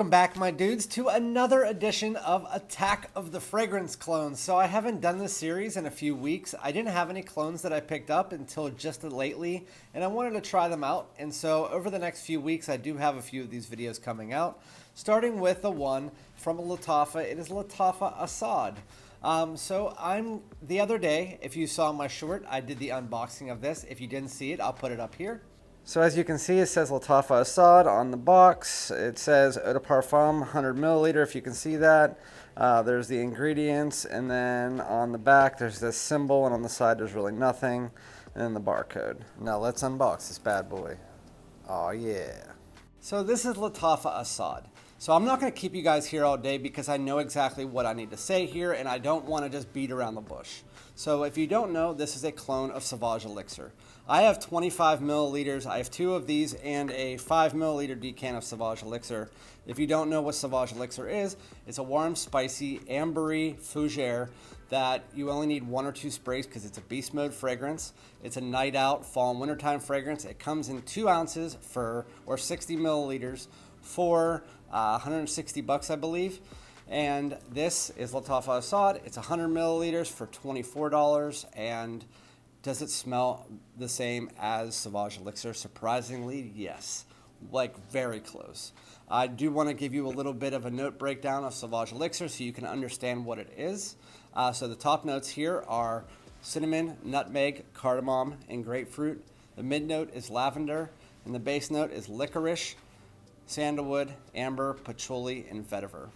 Welcome back, my dudes, to another edition of Attack of the Fragrance Clones. So I haven't done this series in a few weeks. I didn't have any clones that I picked up until just lately, and I wanted to try them out. And so over the next few weeks, I do have a few of these videos coming out, starting with the one from Lattafa. It is Lattafa Asad. The other day, if you saw my short, I did the unboxing of this. If you didn't see it, I'll put it up here. So as you can see, it says Lattafa Asad on the box. It says Eau de Parfum, 100 milliliter, if you can see that. There's the ingredients, and then on the back, there's this symbol, and on the side, there's really nothing, and then the barcode. Now let's unbox this bad boy. Oh yeah. So this is Lattafa Asad. So I'm not gonna keep you guys here all day because I know exactly what I need to say here, and I don't wanna just beat around the bush. So if you don't know, this is a clone of Sauvage Elixir. I have 25 milliliters. I have two of these and a 5 milliliter decan of Sauvage Elixir. If you don't know what Sauvage Elixir is, it's a warm, spicy, ambery fougere that you only need one or two sprays because it's a beast mode fragrance. It's a night out, fall and wintertime fragrance. It comes in 2 ounces or 60 milliliters for 160 bucks, I believe. And this is Lattafa Asad. It's 100 milliliters for $24. And does it smell the same as Sauvage Elixir? Surprisingly, yes. Like, very close. I do want to give you a little bit of a note breakdown of Sauvage Elixir so you can understand what it is. So the top notes here are cinnamon, nutmeg, cardamom, and grapefruit. The mid note is lavender, and the base note is licorice, sandalwood, amber, patchouli, and vetiver.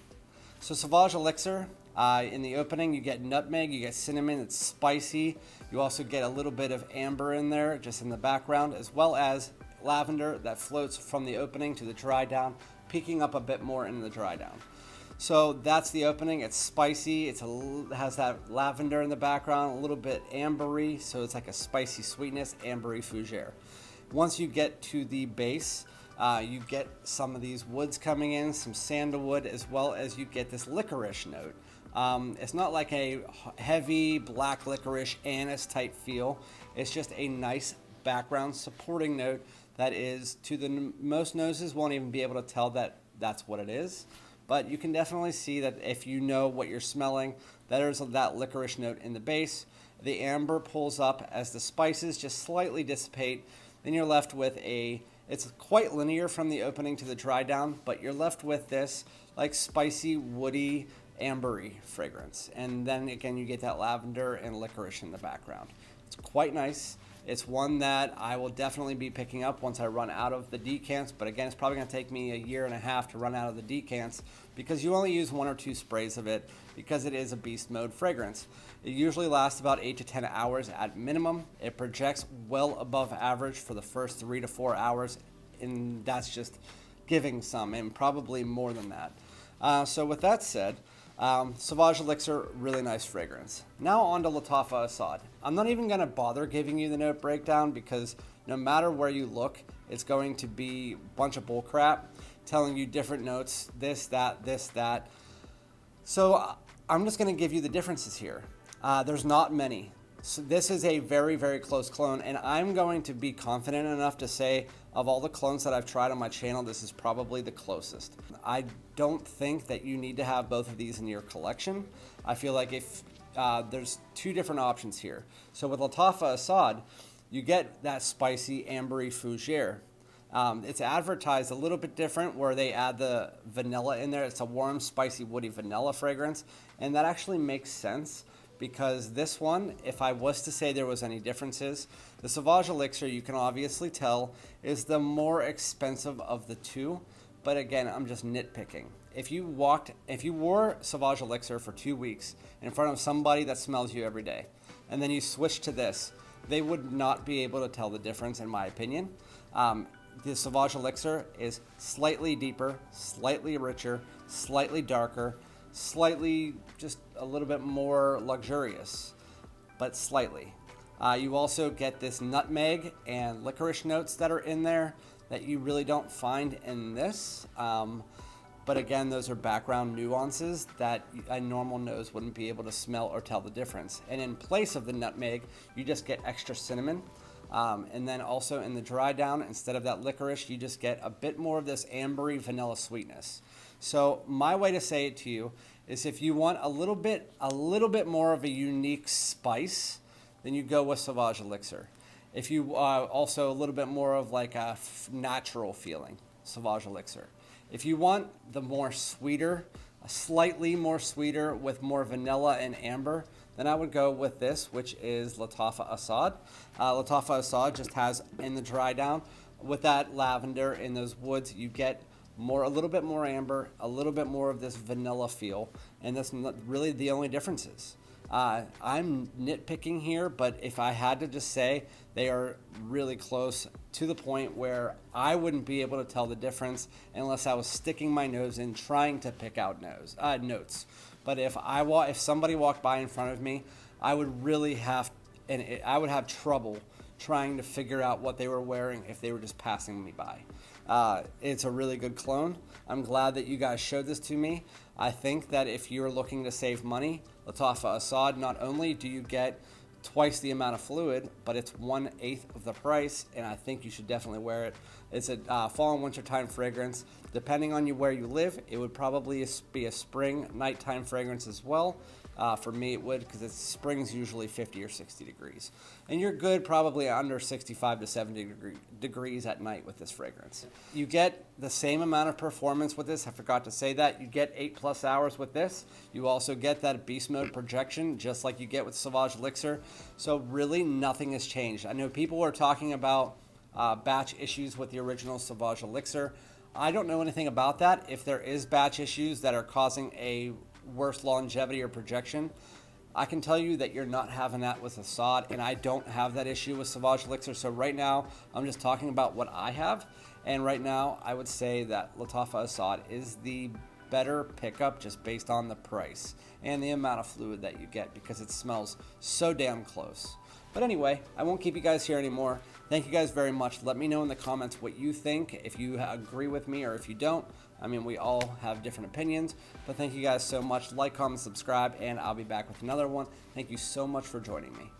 So Sauvage Elixir, in the opening you get nutmeg, you get cinnamon, it's spicy. You also get a little bit of amber in there, just in the background, as well as lavender that floats from the opening to the dry down, peaking up a bit more in the dry down. So that's the opening. It's spicy. It has that lavender in the background, a little bit ambery, so it's like a spicy sweetness, ambery fougere. Once you get to the base, you get some of these woods coming in, some sandalwood, as well as you get this licorice note. It's not like a heavy black licorice anise type feel. It's just a nice background supporting note that is, to the most noses, won't even be able to tell that that's what it is. But you can definitely see that if you know what you're smelling, there's that licorice note in the base. The amber pulls up as the spices just slightly dissipate. Then you're left with it's quite linear from the opening to the dry down, but you're left with this like spicy, woody, ambery fragrance. And then again, you get that lavender and licorice in the background. It's quite nice. It's one that I will definitely be picking up once I run out of the decants, but again, it's probably gonna take me a year and a half to run out of the decants because you only use 1 or 2 sprays of it because it is a beast mode fragrance. It usually lasts about 8 to 10 hours at minimum. It projects well above average for the first 3 to 4 hours, and that's just giving some, and probably more than that. So with that said, Sauvage Elixir, really nice fragrance. Now on to Lattafa Asad. I'm not even gonna bother giving you the note breakdown because no matter where you look, it's going to be a bunch of bull crap telling you different notes, this, that. So I'm just gonna give you the differences here. There's not many. So this is a very, very close clone, and I'm going to be confident enough to say of all the clones that I've tried on my channel, this is probably the closest. I don't think that you need to have both of these in your collection. I feel like if there's 2 different options here. So with Lattafa Asad, you get that spicy, ambery fougere. It's advertised a little bit different where they add the vanilla in there. It's a warm, spicy, woody vanilla fragrance, and that actually makes sense. Because this one, if I was to say there was any differences, the Sauvage Elixir, you can obviously tell, is the more expensive of the 2. But again, I'm just nitpicking. If you wore Sauvage Elixir for 2 weeks in front of somebody that smells you every day, and then you switch to this, they would not be able to tell the difference, in my opinion. The Sauvage Elixir is slightly deeper, slightly richer, slightly darker, slightly just a little bit more luxurious, but slightly. You also get this nutmeg and licorice notes that are in there that you really don't find in this. But again, those are background nuances that a normal nose wouldn't be able to smell or tell the difference. And in place of the nutmeg, you just get extra cinnamon. And then also in the dry down, instead of that licorice, you just get a bit more of this ambery vanilla sweetness. So my way to say it to you is if you want a little bit more of a unique spice, then you go with Sauvage Elixir. If you also a little bit more of like a natural feeling, Sauvage Elixir. If you want the more sweeter, slightly more sweeter with more vanilla and amber, then I would go with this, which is Lattafa Asad. Lattafa Asad just has in the dry down with that lavender in those woods, you get a little bit more amber, a little bit more of this vanilla feel, and that's really the only differences. I'm nitpicking here, but if I had to just say, they are really close to the point where I wouldn't be able to tell the difference unless I was sticking my nose in trying to pick out notes. But if somebody walked by in front of me, I would really have trouble trying to figure out what they were wearing if they were just passing me by. It's a really good clone. I'm glad that you guys showed this to me. I think that if you're looking to save money, Lattafa Asad, not only do you get twice the amount of fluid, but it's 1/8 of the price, and I think you should definitely wear it. It's a fall and winter time fragrance. Depending on where you live, it would probably be a spring nighttime fragrance as well. For me, it would, because spring's usually 50 or 60 degrees. And you're good probably under 65 to 70 degrees at night with this fragrance. You get the same amount of performance with this. I forgot to say that. You get 8+ hours with this. You also get that beast mode projection, just like you get with Sauvage Elixir. So really nothing has changed. I know people were talking about batch issues with the original Sauvage Elixir. I don't know anything about that. If there is batch issues that are causing a worse longevity or projection, I can tell you that you're not having that with Asad, and I don't have that issue with Sauvage Elixir. So right now, I'm just talking about what I have, and right now, I would say that Lattafa Asad is the better pickup just based on the price and the amount of fluid that you get, because it smells so damn close. But anyway, I won't keep you guys here anymore. Thank you guys very much. Let me know in the comments what you think, if you agree with me or if you don't. I mean, we all have different opinions, but thank you guys so much. Like, comment, subscribe, and I'll be back with another one. Thank you so much for joining me.